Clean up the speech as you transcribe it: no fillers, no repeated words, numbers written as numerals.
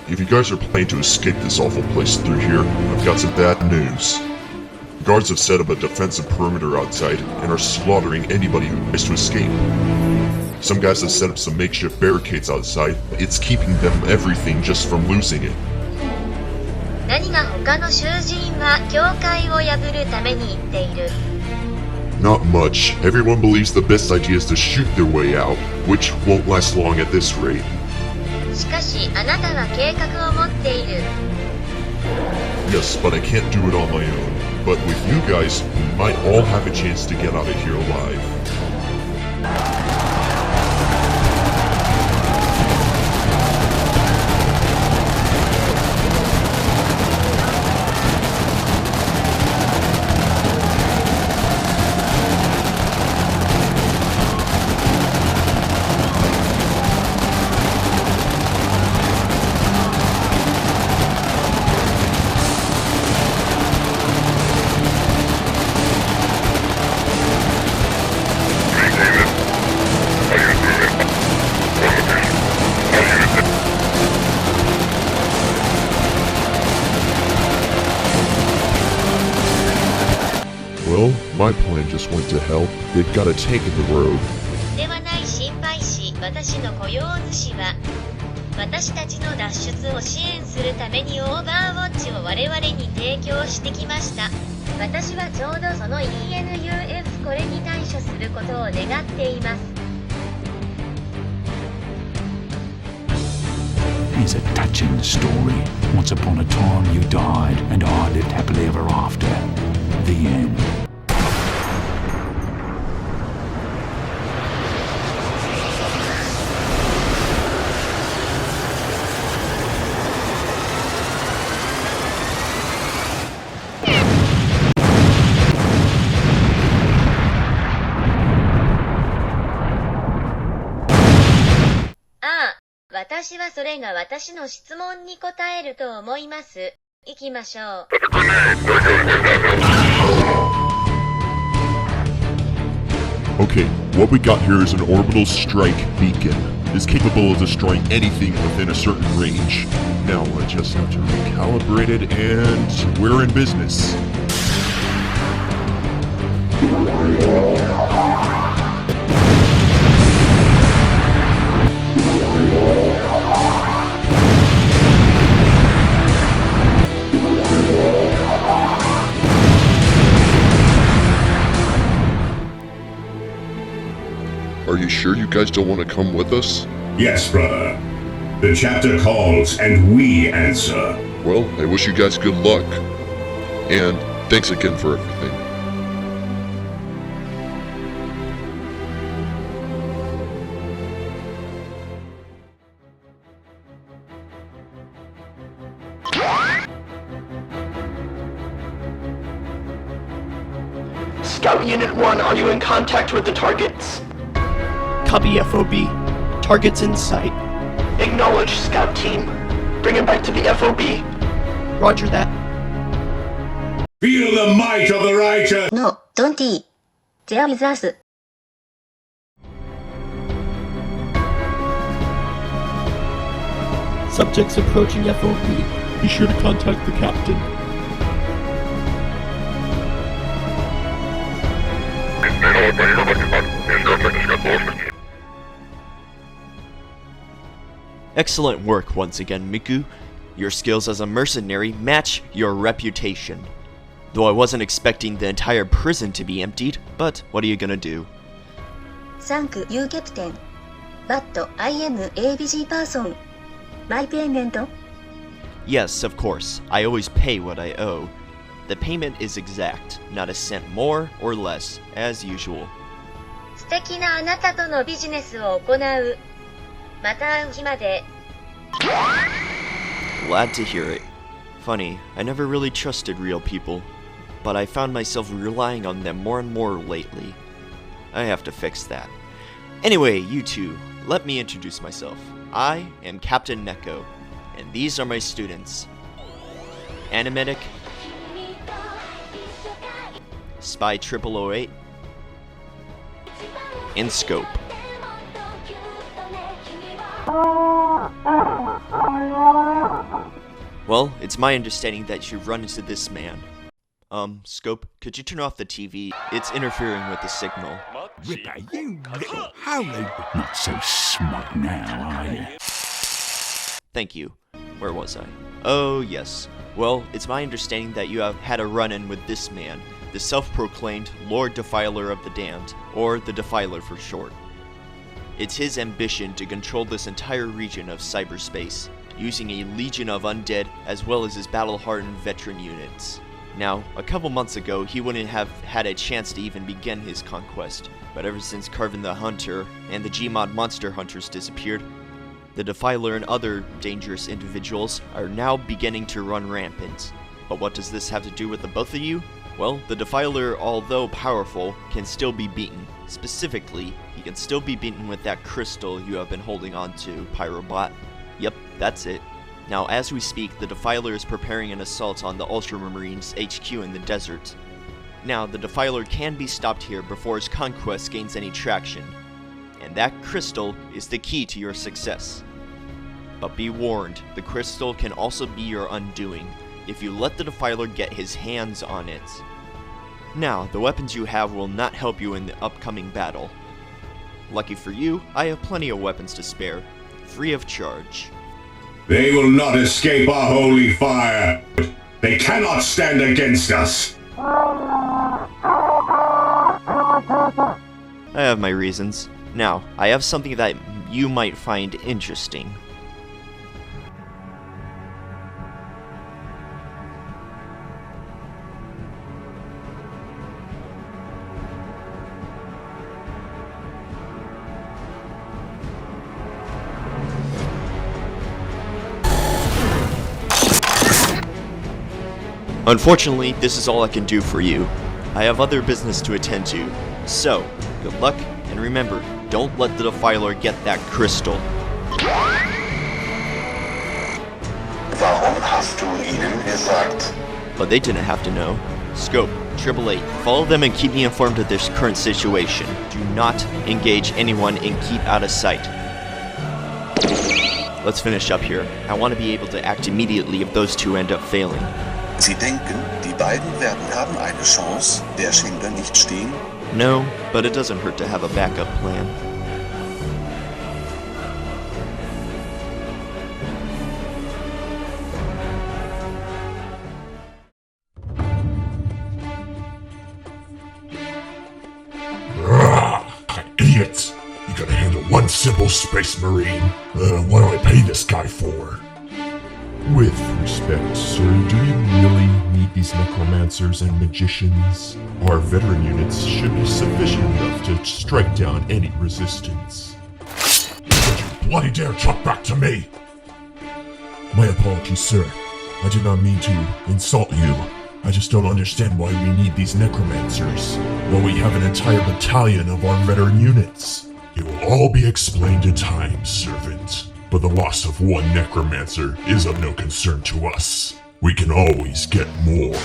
if you guys are planning to escape this awful place through here, I've got some bad news. Guards have set up a defensive perimeter outside and are slaughtering anybody who tries to escape. Some guys have set up some makeshift barricades outside. It's keeping them everything just from losing it. 何が他の囚人は境界を破るために言っている。Not much. Everyone believes the best idea is to shoot their way out, which won't last long at this rate. しかしあなたは計画を持っている。Yes, but I can't do it on my own. But with you guys, we might all have a chance to get out of here alive. Well, my plan just went to hell. They've got a tank in the road. ではない心配し、私の雇用主は私たちの脱出を支援するためにオーバーウォッチを我々に提供してきました。私はちょうどその ENUF これに対処することを願っています。It's a touching story. Once upon a time you died, and I lived happily ever after. The end. Ah, 私はそれが私の質問に答えると思います。行きましょう。Okay, what we got here is an orbital strike beacon. It's capable of destroying anything within a certain range. Now I just have to recalibrate it and we're in business. Are you sure you guys don't want to come with us? Yes, brother. The chapter calls and we answer. Well, I wish you guys good luck. And thanks again for everything. Scout Unit 1, are you in contact with the targets? Copy FOB. Targets in sight. Acknowledge, Scout Team. Bring him back to the FOB. Roger that. Feel the might of the righteous! No, don't eat. There is us. Subjects approaching FOB. Be sure to contact the captain. Excellent work once again, Miku. Your skills as a mercenary match your reputation. Though I wasn't expecting the entire prison to be emptied, but what are you gonna do? Thank you, Captain. But I am a busy person. My payment? Yes, of course. I always pay what I owe. The payment is exact, not a cent more or less, as usual. 素敵なあなたとのビジネスを行う。また会う日まで。 Glad to hear it. Funny, I never really trusted real people, but I found myself relying on them more and more lately. I have to fix that. Anyway, you two, let me introduce myself. I am Captain Neko, and these are my students. Animedic, Spy 0008, and Scope. Well, it's my understanding that you've run into this man. Scope, could you turn off the TV? It's interfering with the signal. Ripper, you little holy... Not so smug now, are you? Thank you. Where was I? Oh, yes. Well, it's my understanding that you have had a run-in with this man, the self-proclaimed Lord Defiler of the Damned, or the Defiler for short. It's his ambition to control this entire region of cyberspace, using a legion of undead as well as his battle-hardened veteran units. Now, a couple months ago, he wouldn't have had a chance to even begin his conquest, but ever since Carvin the Hunter and the Gmod monster hunters disappeared, the Defiler and other dangerous individuals are now beginning to run rampant. But what does this have to do with the both of you? Well, the Defiler, although powerful, can still be beaten. Specifically, he can still be beaten with that crystal you have been holding on to, Pyro Bot. Yep, that's it. Now, as we speak, the Defiler is preparing an assault on the Ultramarines HQ in the desert. Now, the Defiler can be stopped here before his conquest gains any traction, and that crystal is the key to your success. But be warned, the crystal can also be your undoing, if you let the Defiler get his hands on it. Now, the weapons you have will not help you in the upcoming battle. Lucky for you, I have plenty of weapons to spare, free of charge. They will not escape our holy fire. They cannot stand against us. I have my reasons. Now, I have something that you might find interesting. Unfortunately, this is all I can do for you. I have other business to attend to. So, good luck, and remember, don't let the Defiler get that crystal. Warum hast du ihnen gesagt? But they didn't have to know. Scope, 888, follow them and keep me informed of their current situation. Do not engage anyone and keep out of sight. Let's finish up here. I want to be able to act immediately if those two end up failing. Sie denken, die beiden haben eine Chance, der Schenker nicht stehen? No, but it doesn't hurt to have a backup plan. Idiot! You gotta handle one simple space marine. What do I pay this guy for? With respect, sir, do you really need these necromancers and magicians? Our veteran units should be sufficient enough to strike down any resistance. Don't you bloody dare talk back to me! My apologies, sir. I did not mean to insult you. I just don't understand why we need these necromancers, while we have an entire battalion of our veteran units. It will all be explained in time, servant. But the loss of one necromancer is of no concern to us. We can always get more.